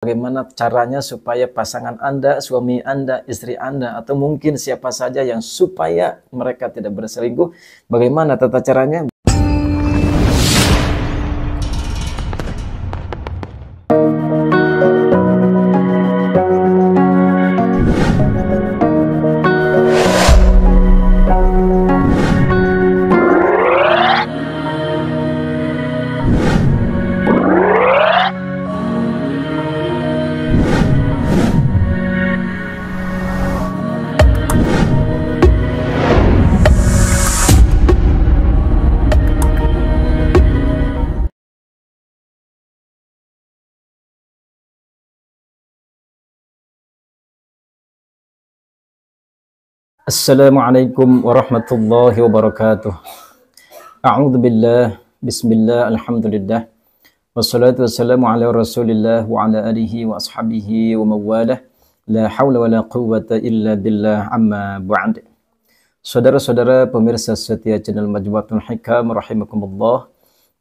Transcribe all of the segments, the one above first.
Bagaimana caranya supaya pasangan Anda, suami Anda, istri Anda, atau mungkin siapa saja yang supaya mereka tidak berselingkuh, bagaimana tata caranya? Assalamualaikum warahmatullahi wabarakatuh. A'udzu billah, bismillah, alhamdulillah. Wassalatu wassalamu ala Rasulillah wa ala alihi wa ashabihi wa mawalah. La haula wa la quwwata illa billah, amma ba'd. Saudara-saudara pemirsa setia channel Majmu'atul Hikam rahimakumullah.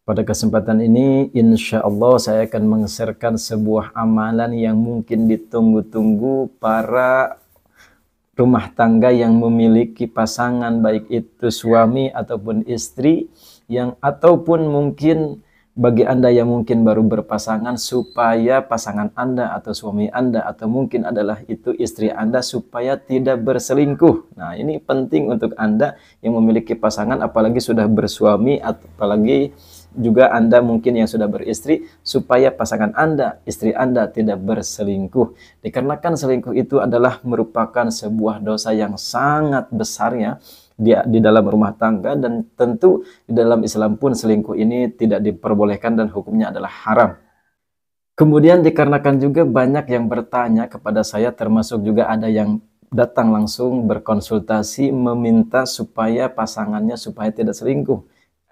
Pada kesempatan ini insyaallah saya akan mengeserkan sebuah amalan yang mungkin ditunggu-tunggu para rumah tangga yang memiliki pasangan, baik itu suami ataupun istri, ataupun mungkin bagi Anda yang mungkin baru berpasangan, supaya pasangan Anda atau suami Anda atau mungkin adalah itu istri Anda supaya tidak berselingkuh. Nah, ini penting untuk Anda yang memiliki pasangan, apalagi sudah bersuami, apalagi juga Anda mungkin yang sudah beristri, supaya pasangan Anda, istri Anda tidak berselingkuh. Dikarenakan selingkuh itu adalah merupakan sebuah dosa yang sangat besar ya di dalam rumah tangga, dan tentu di dalam Islam pun selingkuh ini tidak diperbolehkan dan hukumnya adalah haram. Kemudian dikarenakan juga banyak yang bertanya kepada saya, termasuk juga ada yang datang langsung berkonsultasi meminta supaya pasangannya supaya tidak selingkuh.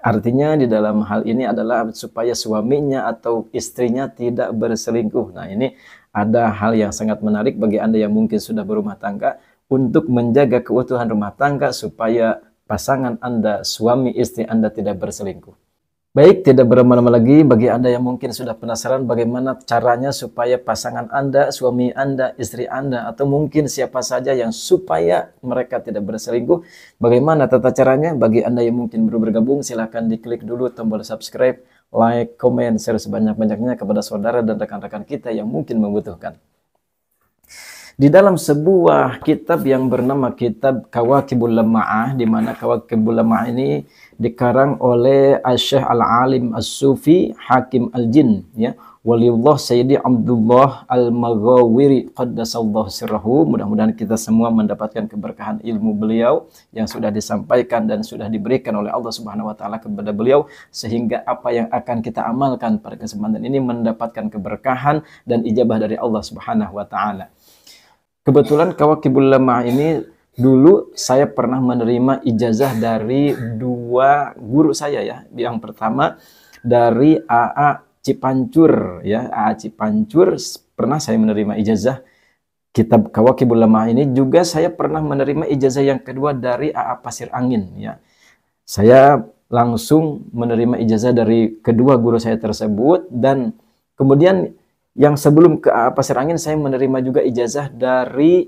Artinya di dalam hal ini adalah supaya suaminya atau istrinya tidak berselingkuh. Nah, ini ada hal yang sangat menarik bagi Anda yang mungkin sudah berumah tangga untuk menjaga keutuhan rumah tangga supaya pasangan Anda, suami istri Anda tidak berselingkuh. Baik, tidak berlama-lama lagi, bagi Anda yang mungkin sudah penasaran bagaimana caranya supaya pasangan Anda, suami Anda, istri Anda, atau mungkin siapa saja yang supaya mereka tidak berselingkuh, bagaimana tata caranya? Bagi Anda yang mungkin baru bergabung, silahkan diklik dulu tombol subscribe, like, comment, share sebanyak-banyaknya kepada saudara dan rekan-rekan kita yang mungkin membutuhkan. Di dalam sebuah kitab yang bernama kitab Kawakibul Lama'ah, di mana Kawakibul Lama'ah ini dikarang oleh Syekh Al-Alim As-Sufi Hakim Al-Jin, ya, Waliullah Sayyidi Abdullah Al-Maghawiri Qaddasallahu sirrahu. Mudah-mudahan kita semua mendapatkan keberkahan ilmu beliau yang sudah disampaikan dan sudah diberikan oleh Allah Subhanahu wa taala kepada beliau, sehingga apa yang akan kita amalkan pada kesempatan ini mendapatkan keberkahan dan ijabah dari Allah Subhanahu wa taala. Kebetulan Kawakibul Lama'ah ini dulu saya pernah menerima ijazah dari dua guru saya ya. Yang pertama dari AA Cipancur ya, AA Cipancur pernah saya menerima ijazah kitab Kawakibul Lama'ah ini. Juga saya pernah menerima ijazah yang kedua dari AA Pasir Angin ya. Saya langsung menerima ijazah dari kedua guru saya tersebut, dan kemudian yang sebelum ke Pasir Angin saya menerima juga ijazah dari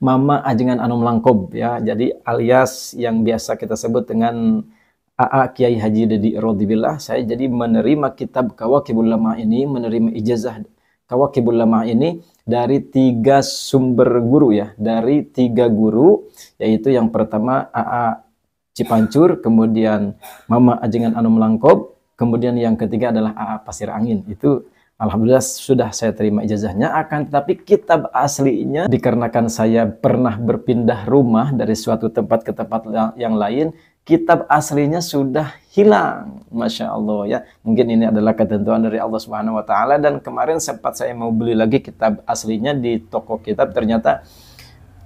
Mama Ajengan Anom Langkob ya. Jadi alias yang biasa kita sebut dengan AA Kiai Haji Dedi Rodibillah. Saya jadi menerima kitab Kawakibul Lama'ah ini, menerima ijazah Kawakibul Lama'ah ini dari 3 sumber guru ya, dari 3 guru, yaitu yang pertama AA Cipancur, kemudian Mama Ajengan Anom Langkob, kemudian yang ketiga adalah AA Pasir Angin. Itu alhamdulillah sudah saya terima ijazahnya. Akan tetapi kitab aslinya, dikarenakan saya pernah berpindah rumah dari suatu tempat ke tempat yang lain, kitab aslinya sudah hilang. Masya Allah ya. Mungkin ini adalah ketentuan dari Allah Subhanahu wa taala, dan kemarin sempat saya mau beli lagi kitab aslinya di toko kitab, ternyata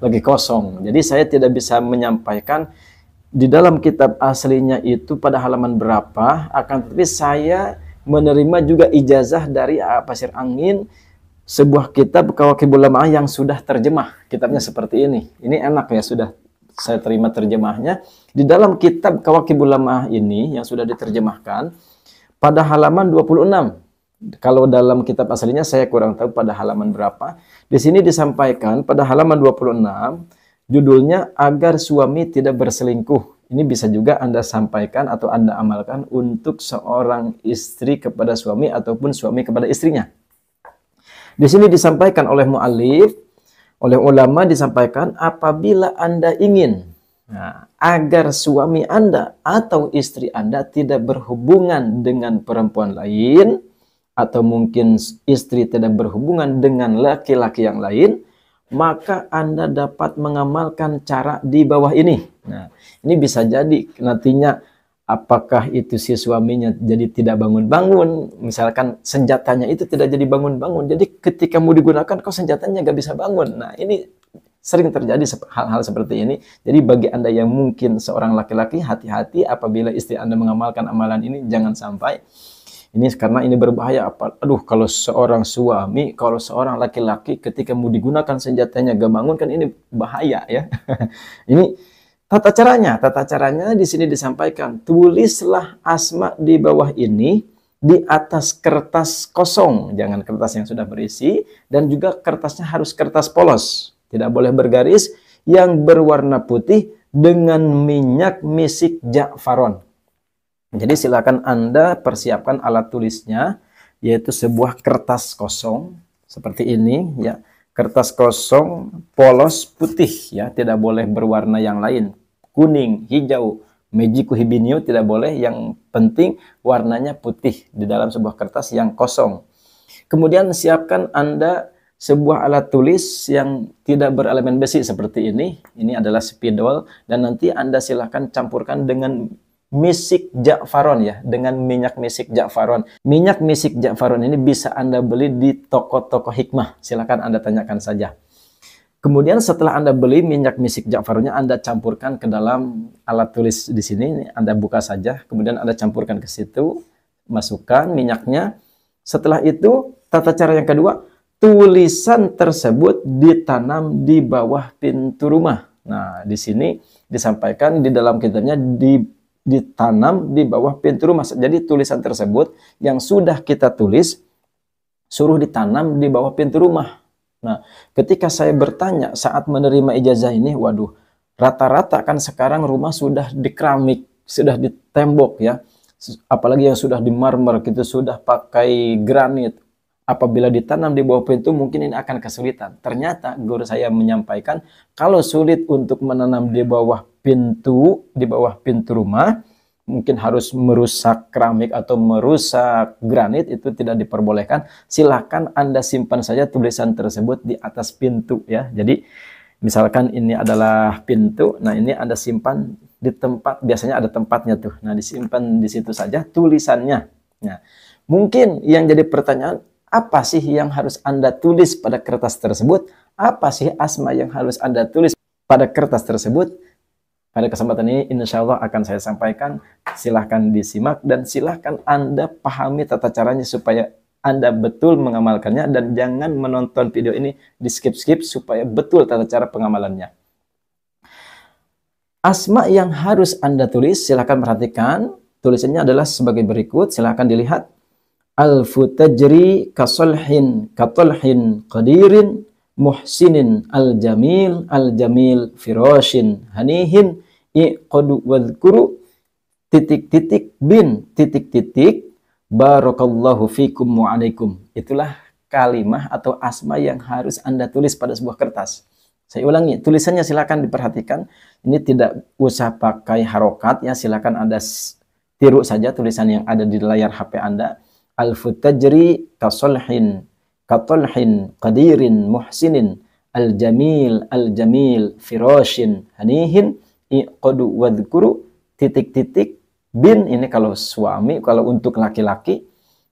lagi kosong. Jadi saya tidak bisa menyampaikan di dalam kitab aslinya itu pada halaman berapa. Akan tetapi saya menerima juga ijazah dari AA Pasir Angin, sebuah kitab Kawakibul Lama'ah yang sudah terjemah. Kitabnya seperti ini. Ini enak ya, sudah saya terima terjemahnya. Di dalam kitab Kawakibul Lama'ah ini yang sudah diterjemahkan, pada halaman 26 Kalau dalam kitab aslinya saya kurang tahu pada halaman berapa. Di sini disampaikan pada halaman 26, judulnya agar suami tidak berselingkuh. Ini bisa juga Anda sampaikan atau Anda amalkan untuk seorang istri kepada suami ataupun suami kepada istrinya. Di sini disampaikan oleh mu'alif, oleh ulama disampaikan apabila Anda ingin agar suami Anda atau istri Anda tidak berhubungan dengan perempuan lain, atau mungkin istri tidak berhubungan dengan laki-laki yang lain, maka Anda dapat mengamalkan cara di bawah ini. Nah, ini bisa jadi nantinya apakah itu si suaminya jadi tidak bangun-bangun, misalkan senjatanya itu tidak jadi bangun-bangun, jadi ketika mau digunakan kok senjatanya nggak bisa bangun. Nah, ini sering terjadi hal-hal seperti ini. Jadi bagi Anda yang mungkin seorang laki-laki, hati-hati apabila istri Anda mengamalkan amalan ini, jangan sampai. Ini karena ini berbahaya. Aduh, kalau seorang suami, kalau seorang laki-laki ketika mau digunakan senjatanya gak bangun, kan ini bahaya ya. Ini tata caranya di sini disampaikan. Tulislah asma di bawah ini di atas kertas kosong, jangan kertas yang sudah berisi, dan juga kertasnya harus kertas polos, tidak boleh bergaris, yang berwarna putih dengan minyak misik ja'faron. Jadi silakan Anda persiapkan alat tulisnya, yaitu sebuah kertas kosong seperti ini ya. Kertas kosong polos putih ya, tidak boleh berwarna yang lain. Kuning, hijau, mejiku hibinio tidak boleh, yang penting warnanya putih di dalam sebuah kertas yang kosong. Kemudian siapkan Anda sebuah alat tulis yang tidak berelemen besi seperti ini. Ini adalah spidol, dan nanti Anda silakan campurkan dengan misik ja'faron ya, dengan minyak misik ja'faron. Minyak misik ja'faron ini bisa Anda beli di toko-toko hikmah. Silakan Anda tanyakan saja. Kemudian setelah Anda beli minyak misik ja'faronnya, Anda campurkan ke dalam alat tulis di sini. Anda buka saja, kemudian Anda campurkan ke situ, masukkan minyaknya. Setelah itu, tata cara yang kedua, tulisan tersebut ditanam di bawah pintu rumah. Nah, di sini disampaikan di dalam kitabnya ditanam di bawah pintu rumah. Jadi tulisan tersebut yang sudah kita tulis suruh ditanam di bawah pintu rumah. Nah, ketika saya bertanya saat menerima ijazah ini, waduh, rata-rata kan sekarang rumah sudah di keramik, sudah di tembok ya. Apalagi yang sudah di marmer gitu, sudah pakai granit. Apabila ditanam di bawah pintu mungkin ini akan kesulitan. Ternyata guru saya menyampaikan kalau sulit untuk menanam di bawah pintu rumah, mungkin harus merusak keramik atau merusak granit, itu tidak diperbolehkan. Silahkan Anda simpan saja tulisan tersebut di atas pintu ya. Jadi misalkan ini adalah pintu, nah ini Anda simpan di tempat, biasanya ada tempatnya tuh. Nah, disimpan di situ saja tulisannya. Nah, mungkin yang jadi pertanyaan, apa sih yang harus Anda tulis pada kertas tersebut? Apa sih asma yang harus Anda tulis pada kertas tersebut? Pada kesempatan ini insya Allah akan saya sampaikan. Silahkan disimak dan silahkan Anda pahami tata caranya supaya Anda betul mengamalkannya, dan jangan menonton video ini di skip-skip supaya betul tata cara pengamalannya. Asma yang harus Anda tulis, silahkan perhatikan. Tulisannya adalah sebagai berikut, silahkan dilihat. Alfu tajri kasolhin katolhin qadirin muhsinin al-jamil firashin hanihin iqadu wadhkuru titik-titik bin titik-titik barakallahu fikum wa alaikum. Itulah kalimah atau asma yang harus Anda tulis pada sebuah kertas. Saya ulangi, tulisannya silakan diperhatikan. Ini tidak usah pakai harokat ya, silakan Anda tiru saja tulisan yang ada di layar HP Anda. Alfu tajri kasolhin katolhin qadirin muhsinin al-jamil firashin hanihin iqadu wadhkuru titik-titik bin. Ini kalau suami, kalau untuk laki-laki.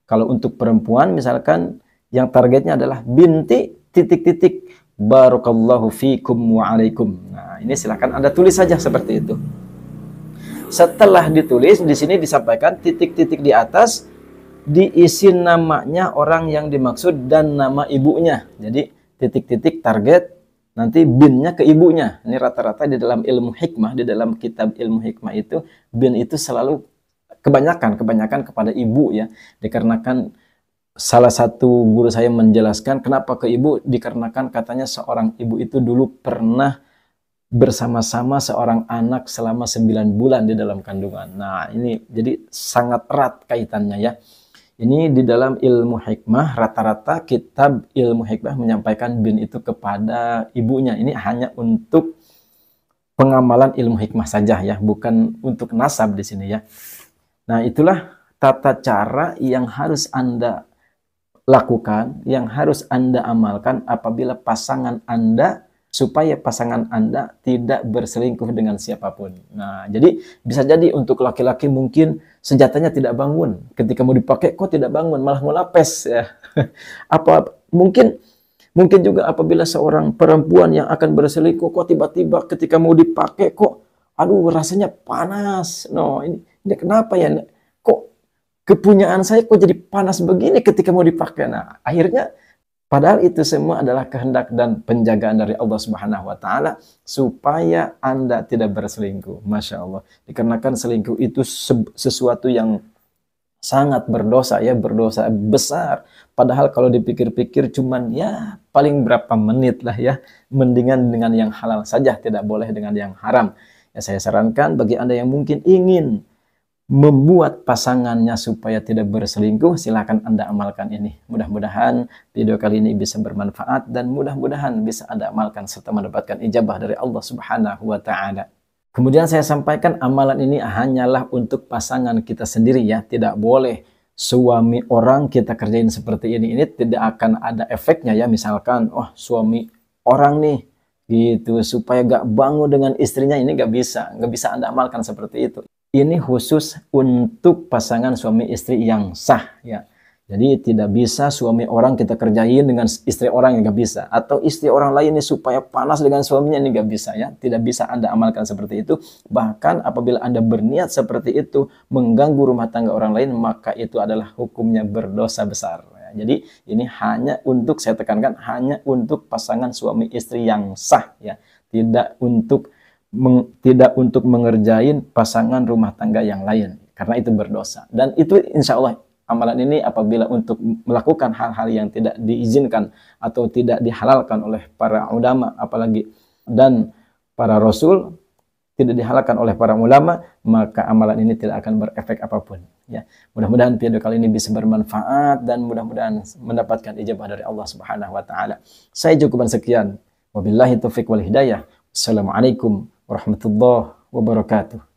Kalau untuk perempuan misalkan yang targetnya adalah binti titik-titik barakallahu fikum wa alaikum. Nah, ini silakan Anda tulis saja seperti itu. Setelah ditulis, di sini disampaikan titik-titik di atas diisi namanya orang yang dimaksud dan nama ibunya. Jadi titik-titik target, nanti binnya ke ibunya. Ini rata-rata di dalam ilmu hikmah, di dalam kitab ilmu hikmah itu, bin itu selalu kebanyakan kepada ibu ya. Dikarenakan salah satu guru saya menjelaskan kenapa ke ibu, dikarenakan katanya seorang ibu itu dulu pernah bersama-sama seorang anak selama 9 bulan di dalam kandungan. Nah, ini jadi sangat erat kaitannya ya. Ini di dalam ilmu hikmah, rata-rata kitab ilmu hikmah menyampaikan bin itu kepada ibunya. Ini hanya untuk pengamalan ilmu hikmah saja ya, bukan untuk nasab di sini ya. Nah, itulah tata cara yang harus Anda lakukan, yang harus Anda amalkan apabila pasangan Anda, supaya pasangan Anda tidak berselingkuh dengan siapapun. Nah, jadi bisa jadi untuk laki-laki mungkin senjatanya tidak bangun. Ketika mau dipakai kok tidak bangun, malah melapes ya. Apa mungkin juga apabila seorang perempuan yang akan berselingkuh kok tiba-tiba ketika mau dipakai kok aduh rasanya panas. No, ini kenapa ya? Kok kepunyaan saya kok jadi panas begini ketika mau dipakai. Nah, akhirnya padahal itu semua adalah kehendak dan penjagaan dari Allah Subhanahu wa taala supaya Anda tidak berselingkuh. Masya Allah. Dikarenakan selingkuh itu sesuatu yang sangat berdosa ya, berdosa besar. Padahal kalau dipikir-pikir cuman ya paling berapa menit lah ya. Mendingan dengan yang halal saja, tidak boleh dengan yang haram. Ya, saya sarankan bagi Anda yang mungkin ingin membuat pasangannya supaya tidak berselingkuh, silakan Anda amalkan ini. Mudah-mudahan video kali ini bisa bermanfaat dan mudah-mudahan bisa Anda amalkan serta mendapatkan ijabah dari Allah Subhanahu wa taala. Kemudian saya sampaikan amalan ini hanyalah untuk pasangan kita sendiri ya, tidak boleh suami orang kita kerjain seperti ini. Ini tidak akan ada efeknya ya, misalkan suami orang nih gitu supaya gak bangun dengan istrinya, ini gak bisa Anda amalkan seperti itu. Ini khusus untuk pasangan suami istri yang sah ya. Jadi tidak bisa suami orang kita kerjain dengan istri orang, yang nggak bisa. Atau istri orang lain ini supaya panas dengan suaminya, ini nggak bisa ya. Tidak bisa Anda amalkan seperti itu. Bahkan apabila Anda berniat seperti itu mengganggu rumah tangga orang lain, maka itu adalah hukumnya berdosa besar. Ya. Jadi ini hanya untuk, saya tekankan, hanya untuk pasangan suami istri yang sah ya. Tidak untuk mengerjain pasangan rumah tangga yang lain, karena itu berdosa. Dan itu insya Allah amalan ini apabila untuk melakukan hal-hal yang tidak diizinkan atau tidak dihalalkan oleh para ulama apalagi dan para rasul, tidak dihalalkan oleh para ulama, maka amalan ini tidak akan berefek apapun ya. Mudah-mudahan video kali ini bisa bermanfaat dan mudah-mudahan mendapatkan ijabah dari Allah Subhanahu wa taala. Saya cukupan sekian. Wabillahi taufiq wal hidayah. Assalamualaikum warahmatullahi wabarakatuh.